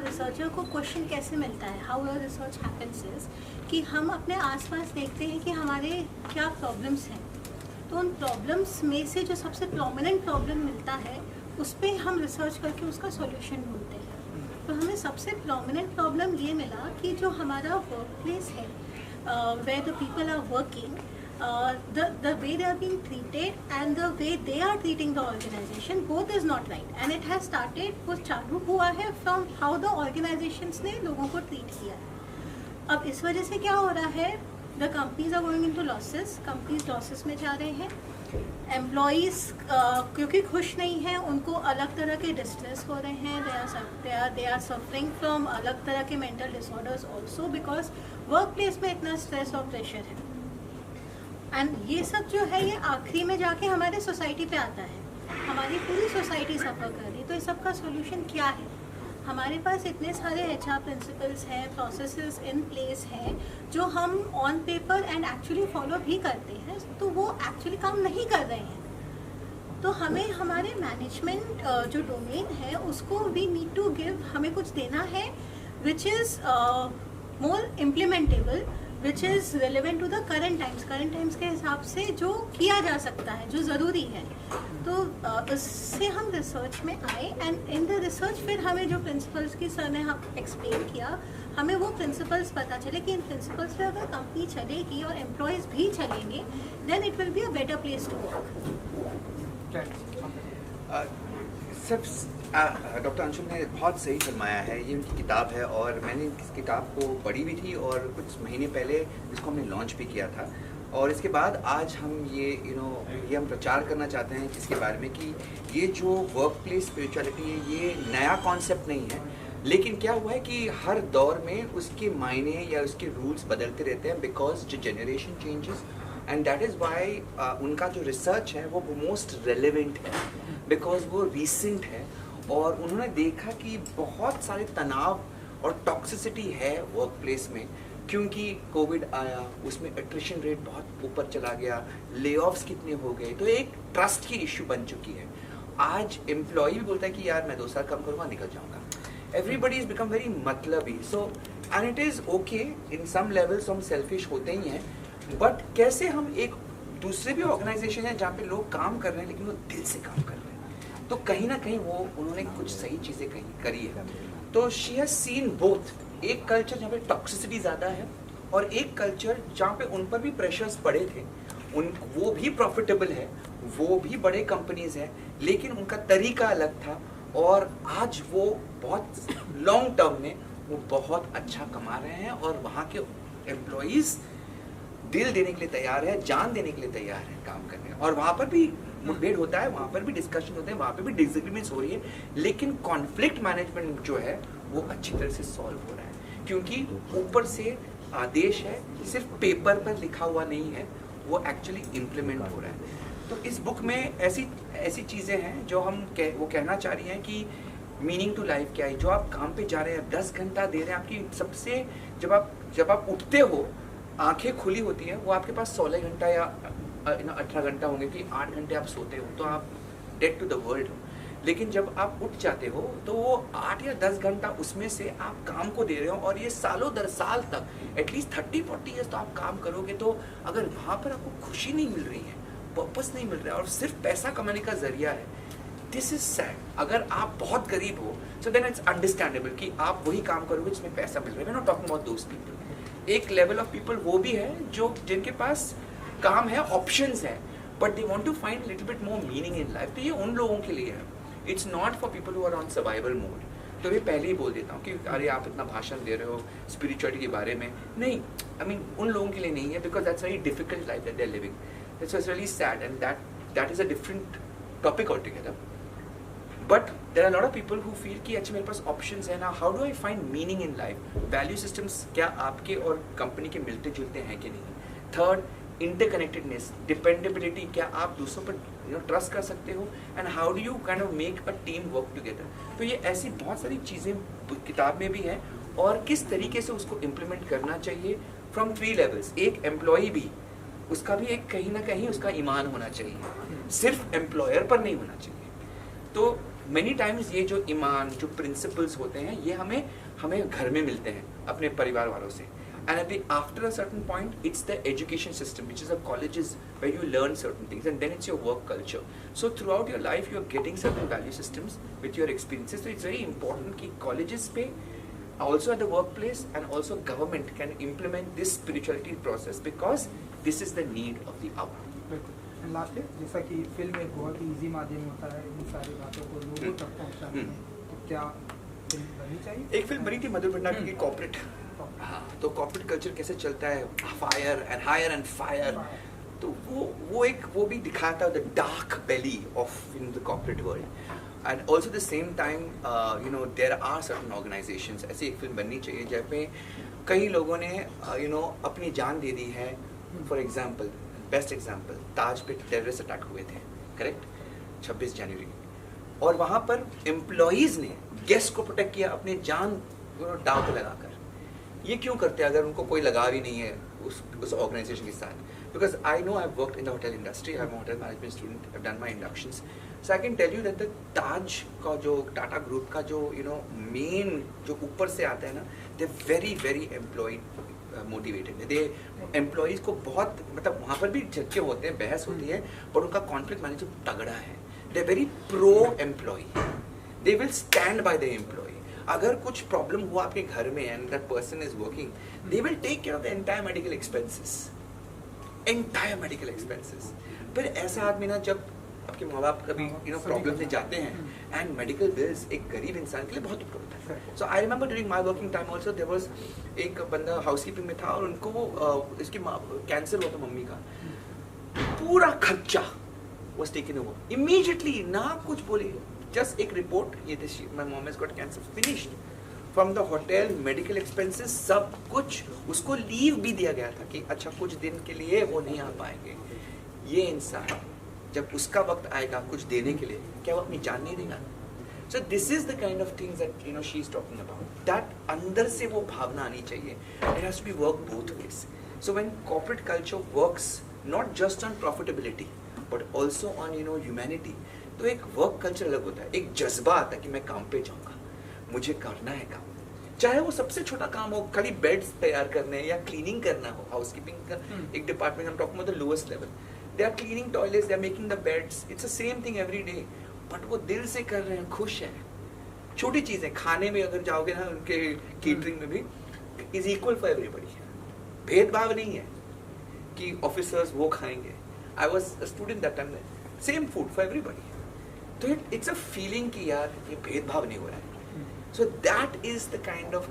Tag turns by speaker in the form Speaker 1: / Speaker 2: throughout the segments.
Speaker 1: Researcher को question कैसे मिलता है, how your research happens is कि हम अपने आसपास देखते हैं कि हमारे क्या प्रॉब्लम्स हैं, तो उन प्रॉब्लम्स में से जो सबसे प्रोमिनेंट प्रॉब्लम मिलता है उस पर हम रिसर्च करके उसका सॉल्यूशन ढूंढते हैं। तो हमें सबसे प्रोमिनेंट प्रॉब्लम ये मिला कि जो हमारा वर्क प्लेस है, where the people are working, the way they are being treated and the way they are treating the organization, both is not right, and it has started, वो चालू हुआ है from how the organizations ने लोगों को treat किया है। अब इस वजह से क्या हो रहा है, the companies are going into losses, companies losses में जा रहे हैं, एम्प्लॉयज़ क्योंकि खुश नहीं हैं, उनको अलग तरह के डिस्ट्रेस हो रहे हैं, they are suffering from अलग तरह के mental disorders also because work place में इतना स्ट्रेस और प्रेशर है। एंड ये सब जो है ये आखिरी में जाके हमारे सोसाइटी पे आता है, हमारी पूरी सोसाइटी सफ़र कर रही है। तो इस सब का सोल्यूशन क्या है? हमारे पास इतने सारे HR प्रिंसिपल्स हैं, प्रोसेसेस इन प्लेस हैं जो हम on paper and actually follow भी करते हैं, तो वो एक्चुअली काम नहीं कर रहे हैं। तो हमें हमारे मैनेजमेंट जो डोमेन है उसको वी नीड टू गिव, हमें कुछ देना है which is more implementable, which is relevant to the current times के हिसाब से जो किया जा सकता है, जो ज़रूरी है। तो उससे हम रिसर्च में आए एंड इन द रिसर्च फिर हमें जो प्रिंसिपल्स की सर ने हम एक्सप्लेन किया, हमें वो प्रिंसिपल्स पता चले कि इन प्रिंसिपल्स पे अगर कंपनी चलेगी और एम्प्लॉयज़ भी चलेंगे then it will be a better place to work.
Speaker 2: Doctor Anshul ने बहुत सही फरमाया है, ये उनकी किताब है और मैंने इस किताब को पढ़ी भी थी और कुछ महीने पहले इसको हमने लॉन्च भी किया था। और इसके बाद आज हम ये ये हम प्रचार करना चाहते हैं इसके बारे में कि ये जो वर्क प्लेस स्पिरिचुअलिटी है ये नया कॉन्सेप्ट नहीं है, लेकिन क्या हुआ है कि हर दौर में उसके मायने या उसके रूल्स बदलते रहते हैं बिकॉज जो generation changes, and that is Y उनका जो रिसर्च है वो मोस्ट रेलिवेंट है बिकॉज वो रिसेंट है। और उन्होंने देखा कि बहुत सारे तनाव और टॉक्सिसिटी है वर्क प्लेस में, क्योंकि कोविड आया, उसमें एट्रिशन रेट बहुत ऊपर चला गया, ले ऑफ्स कितने हो गए, तो एक ट्रस्ट की इश्यू बन चुकी है। आज एम्प्लॉय भी बोलता है कि यार मैं 2 साल कम करूँगा, निकल जाऊँगा। एवरीबडी इज बिकम वेरी मतलबी, so and it is okay in some levels, हम सेल्फिश होते ही हैं, बट कैसे हम एक दूसरे भी ऑर्गेनाइजेशन है जहाँ पे लोग काम कर रहे हैं लेकिन वो दिल से काम कर रहे हैं, तो कहीं ना कहीं वो उन्होंने कुछ सही चीज़ें करी है। तो शी हैज सीन बोथ, एक कल्चर जहाँ पे टॉक्सिसिटी ज़्यादा है और एक कल्चर जहाँ पे उन पर भी प्रेशर्स पड़े थे, वो भी प्रॉफिटेबल है, वो भी बड़े कंपनीज हैं, लेकिन उनका तरीका अलग था और आज वो बहुत लॉन्ग टर्म में वो बहुत अच्छा कमा रहे हैं और वहाँ के एम्प्लॉयज़ दिल देने के लिए तैयार है, जान देने के लिए तैयार है काम करने। और वहाँ पर भी मुठभेड़ होता है, वहाँ पर भी डिस्कशन होते हैं, वहाँ पर भी डिसएग्रीमेंट्स हो रही है, लेकिन कॉन्फ्लिक्ट मैनेजमेंट जो है वो अच्छी तरह से सॉल्व हो रहा है, क्योंकि ऊपर से आदेश है, सिर्फ पेपर पर लिखा हुआ नहीं है, वो एक्चुअली इम्प्लीमेंट हो रहा है। तो इस बुक में ऐसी चीज़ें हैं जो वो कहना चाह रही हैं कि मीनिंग टू लाइफ क्या है। जो आप काम पे जा रहे हैं, 10 घंटा दे रहे हैं, आपकी सबसे जब आप उठते हो आंखें खुली होती हैं, वो आपके पास 16 घंटा या 18 घंटा होंगे कि 8 घंटे आप सोते हो, तो आप डेड टू द वर्ल्ड हो। लेकिन जब आप उठ जाते हो तो वो 8 या 10 घंटा उसमें से आप काम को दे रहे हो, और ये सालों दर साल तक एटलीस्ट 30-40 ईयर्स तो आप काम करोगे, तो अगर वहाँ पर आपको खुशी नहीं मिल रही है, पर्पस नहीं मिल रहा है, और सिर्फ पैसा कमाने का जरिया है, दिस इज सैड. अगर आप बहुत गरीब हो, सो देन इट्स अंडरस्टैंडेबल कि आप वही काम करोगे जिसमें पैसा मिल रहा है. Not talking about those people. एक लेवल ऑफ पीपल वो भी है जो जिनके पास काम है, ऑप्शंस है, but they want to find little bit more meaning in life. तो ये उन लोगों के लिए है. It's not for people who are on survival mode. तो मैं पहले ही बोल देता हूँ कि अरे आप इतना भाषण दे रहे हो स्पिरिचुअलिटी के बारे में, नहीं, आई मीन उन लोगों के लिए नहीं है, because that's very difficult life that they are living. It's really sad, and that is a different topic altogether. But there are a lot of people who feel कि अच्छा मेरे पास options है ना, how do I find meaning in life? Value systems क्या आपके और company के मिलते जुलते हैं कि नहीं? Third, interconnectedness, dependability, क्या आप दूसरों पर ट्रस्ट कर सकते हो? And how do you kind of make a team work together? तो ये ऐसी बहुत सारी चीज़ें किताब में भी हैं, और किस तरीके से उसको इम्प्लीमेंट करना चाहिए फ्रॉम 3 levels. एक एम्प्लॉई भी, उसका भी एक कहीं ना कहीं उसका ईमान होना चाहिए, सिर्फ एम्प्लॉयर पर नहीं होना चाहिए. तो मेनी टाइम्स ये जो ईमान, जो प्रिंसिपल्स होते हैं, ये हमें घर में मिलते हैं अपने परिवार वालों से. And at the after a certain point it's the education system which is a colleges where you learn certain things, and then it's your work culture. So throughout your life you are getting certain value systems with your experiences. तो it's very important कि colleges पे, also at the workplace, and also government can implement this spirituality process, because this is the need of the hour.
Speaker 3: बिल्कुल. And lastly, जैसा कि film एक बहुत ही easy माध्यम होता है इन सारी बातों को लोगों तक पहुंचाने में, तो क्या फिल्म बननी चाहिए?
Speaker 2: एक फिल्म बनी थी मधुर भंडारी की, कॉर्पोरेट. हाँ, तो कॉर्पोरेट कल्चर कैसे चलता है, fire and hire and fire. तो वो भी दिखाता है the dark belly of in the corporate world. And also the same time, there are certain organizations, ऐसी एक फिल्म बननी चाहिए जहाँ पे कई लोगों ने अपनी जान दे दी है. फॉर एग्जाम्पल, बेस्ट एग्जाम्पल, ताज पे टेररिस्ट अटैक हुए थे, करेक्ट, 26 जनवरी, और वहाँ पर एम्प्लॉयज़ ने गेस्ट को प्रोटेक्ट किया अपनी जान दांव पे लगाकर. ये क्यों करते हैं अगर उनको कोई लगाव ही नहीं है उस ऑर्गेनाइजेशन के साथ? Because I know I've worked in the hotel industry, I'm a hotel management student, I've done my inductions. So I can tell you that the Taj का जो टाटा ग्रुप का जो मेन जो ऊपर से आता है ना, they're very very employee motivated. They employees को बहुत, मतलब वहाँ पर भी झटके होते हैं, बहस होती है, पर उनका conflict management तगड़ा है. They're very pro employee. They will stand by the employee. अगर कुछ प्रॉब्लम हुआ आपके घर में and that person is working, they will take care of the entire medical expenses. Entire medical expenses. फिर ऐसा आदमी ना, जब आपके माँ बाप कभी प्रॉब्लम से जाते हैं, एंड मेडिकल बिल्स एक गरीब इंसान के लिए बहुत ऊपर होता है. So I remember during my working time also there was एक बंदा हाउसकीपिंग में था, और उनको इसकी कैंसर हुआ था मम्मी का. पूरा खर्चा वाज टेकन ओवर इमीडिएटली, ना कुछ बोले, जस्ट एक रिपोर्ट, ये my mom has got cancer, finished. From the hotel, medical expenses, सब कुछ. उसको लीव भी दिया गया था कि अच्छा कुछ दिन के लिए वो नहीं आ पाएंगे. ये इंसान जब उसका वक्त आएगा कुछ देने के लिए, क्या वो अपनी जान नहीं देगा? So this is the kind of things that she is talking about. That अंदर से वो भावना आनी चाहिए. It has to be work both ways. So when corporate culture works not just on profitability but also on humanity, तो एक work culture अलग होता है. एक जज्बा आता है कि मैं काम पे जाऊँगा, मुझे करना है काम, चाहे वो सबसे छोटा काम हो, खाली बेड्स तैयार करने या क्लीनिंग करना हो. हाउसकीपिंग का एक डिपार्टमेंट, हम talking about the lowest level, they are cleaning toilets, they are making the beds, it's the same thing every day, but वो दिल से कर रहे हैं, खुश हैं. छोटी चीजें, खाने में अगर जाओगे ना, उनके केटरिंग में भी इज इक्वल फॉर एवरीबॉडी. भेदभाव नहीं है कि ऑफिसर्स वो खाएंगे. I was a student that time, same food for everybody. तो इट्स अ फीलिंग कि यार ये भेदभाव नहीं हो रहा है. So that is the kind of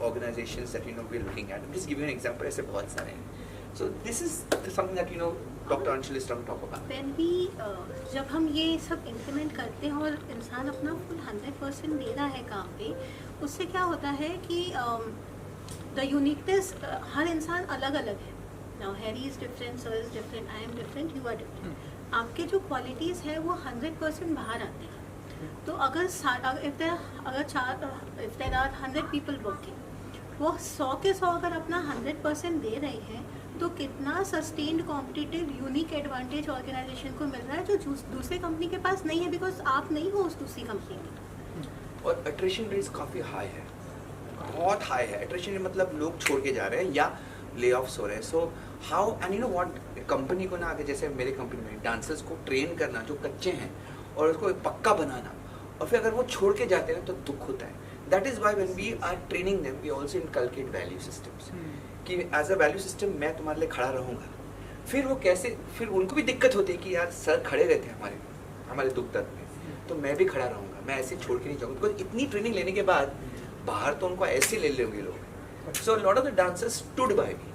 Speaker 2: organizations that we're looking at. I'm just giving you an example. ऐसे बहुत सारे हैं. So this is something that Dr. Anshul is trying to talk about.
Speaker 1: When we जब हम ये सब implement करते हैं और इंसान अपना full 100% दे रहा है काम पे, उससे क्या होता है कि the uniqueness, हर इंसान अलग अलग है. Now Harry is different, Sir is different, I am different, you are different. आपके जो qualities है वो 100% बाहर आते हैं. तो अगर if there are 100 people working, वो 100 के 100 अगर अपना 100% दे रहे हैं, तो कितना sustained competitive unique advantage organization को मिल रहा है जो दूसरे कंपनी के पास नहीं है, बिकॉज आप नहीं हो उस दूसरी कंपनी में।
Speaker 2: और अट्रेशन रेट्स काफ़ी हाई है, बहुत हाई है। अट्रेशन मतलब लोग छोड़ के जा रहे हैं या ले ऑफ्स हो रहे हैं। So how and you know what, company को ना आगे जैसे मेरे कंपनी में डांसर्स को ट्रेन करना जो कच्चे हैं और उसको पक्का बनाना, और फिर अगर वो छोड़ के जाते हैं तो दुख होता है। That is why when we are training them we also inculcate value systems कि एज अ वैल्यू सिस्टम मैं तुम्हारे लिए खड़ा रहूँगा। फिर वो कैसे, फिर उनको भी दिक्कत होती है कि यार सर खड़े रहते हैं हमारे दुख दर्द में, तो मैं भी खड़ा रहूँगा, मैं ऐसे छोड़ के नहीं जाऊँगा। बिकॉज इतनी ट्रेनिंग लेने के बाद बाहर तो उनको ऐसे ले लेंगे लोग। So lot of the dancers stood by me.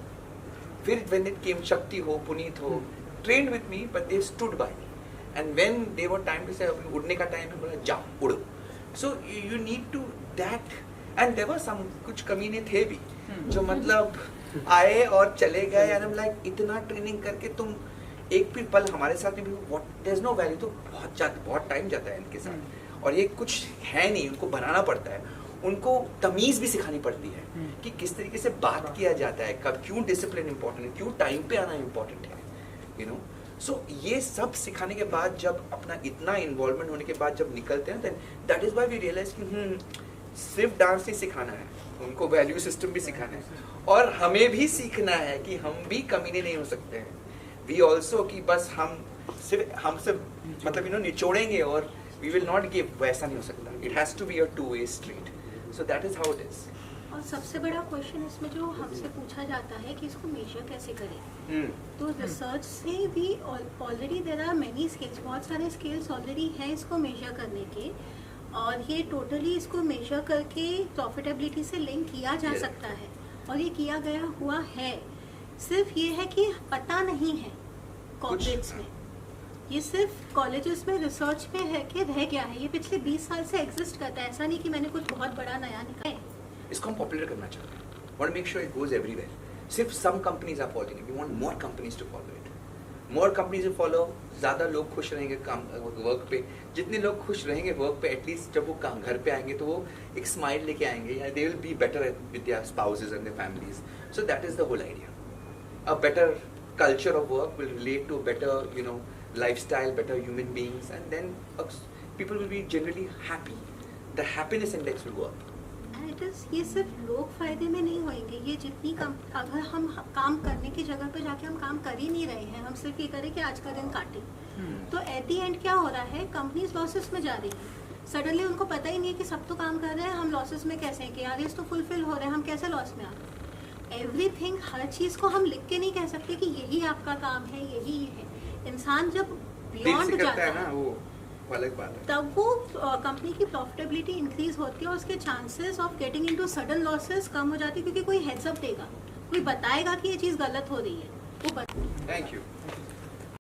Speaker 2: फिर व्हेन इट केम, शक्ति हो, पुनीत हो, trained with me but they stood by me. And when they were time to say उड़ने का टाइम है, बोला जाओ उड़ो। So you need to that. And there were some कुछ कमीने थे भी जो मतलब आए और चले गए। एंड आई एम लाइक इतना ट्रेनिंग करके तुम एक भी पल हमारे साथ में भी what, there is no value. तो बहुत टाइम जाता है इनके साथ, और ये कुछ है नहीं, उनको बनाना पड़ता है, उनको तमीज़ भी सिखानी पड़ती है कि किस तरीके से बात किया जाता है, कब क्यों डिसिप्लिन इंपॉर्टेंट है, क्यों टाइम पे आना इंपॉर्टेंट है, यू नो। सो ये सब सिखाने के बाद जब अपना इतना इन्वॉल्वमेंट होने के बाद जब निकलते हैं, then that is why we realize कि सिर्फ डांस नहीं सिखाना है, उनको वैल्यू सिस्टम भी सिखाना है, और हमें भी सीखना है कि हम भी कमीने नहीं हो सकते हैं। वी ऑल्सो कि बस हम सिर्फ मतलब यू नो निचोड़ेंगे और वी विल नॉट गिव, वैसा नहीं हो सकता। It has to be a two way street. So that is how it is.
Speaker 1: और सबसे बड़ा क्वेश्चन इसमें जो हमसे पूछा जाता है कि इसको मेजर कैसे करें, तो रिसर्च से भी already there are many scales, बहुत सारे स्केल्स ऑलरेडी हैं इसको मेजर करने के, और ये टोटली इसको मेजर करके प्रॉफिटेबिलिटी से लिंक किया जा सकता है, और ये किया गया हुआ है। सिर्फ ये है कि पता नहीं है कॉर्पोरेट्स में, ये सिर्फ कॉलेजेस में रिसर्च में है कि रह गया है। ये पिछले 20 साल से एग्जिस्ट करता है, ऐसा नहीं कि मैंने कुछ बहुत बड़ा नया निकाला है।
Speaker 2: इसको हम पॉपुलर करना चाहते हैं, want make sure it goes everywhere. सिर्फ some companies are following it, we want more companies to follow it, more companies to follow. ज़्यादा लोग खुश रहेंगे काम वर्क पे, जितने लोग खुश रहेंगे वर्क पे, एटलीस्ट जब वो काम घर पे आएंगे तो वो एक स्माइल लेके आएंगे, या they will be better with their spouses and their families. So that is the whole idea. A better culture of work will relate to a better, you know, lifestyle, better human beings, and then people will be generally happy. The happiness index will go up.
Speaker 1: And it is, ये सिर्फ लोग फायदे में नहीं होंगे, ये जितनी अगर हम काम करने की जगह पे जाके हम काम कर ही नहीं रहे हैं, हम सिर्फ ये करें कि आज का दिन काटें, तो एट दी एंड क्या हो रहा है, कंपनीज लॉसेस में जा रही है। सडनली उनको पता ही नहीं है कि सब तो काम कर रहे हैं, हम लॉसेस में कैसे हैं, कि यार तो फुलफिल हो रहे हैं, हम कैसे लॉस में आ गए। एवरीथिंग, हर चीज़ को हम लिख के नहीं कह सकते कि यही आपका काम है, यही है। इंसान जब बियॉन्ड जाता है
Speaker 2: ना, वो अलग बात है,
Speaker 1: तब वो कंपनी की प्रॉफिटेबिलिटी इंक्रीज होती है, और उसके chances of getting into sudden losses कम हो जाती है, क्योंकि कोई हेड्स अप देगा, कोई बताएगा कि ये चीज़ गलत हो रही है, वो
Speaker 2: थैंक यू।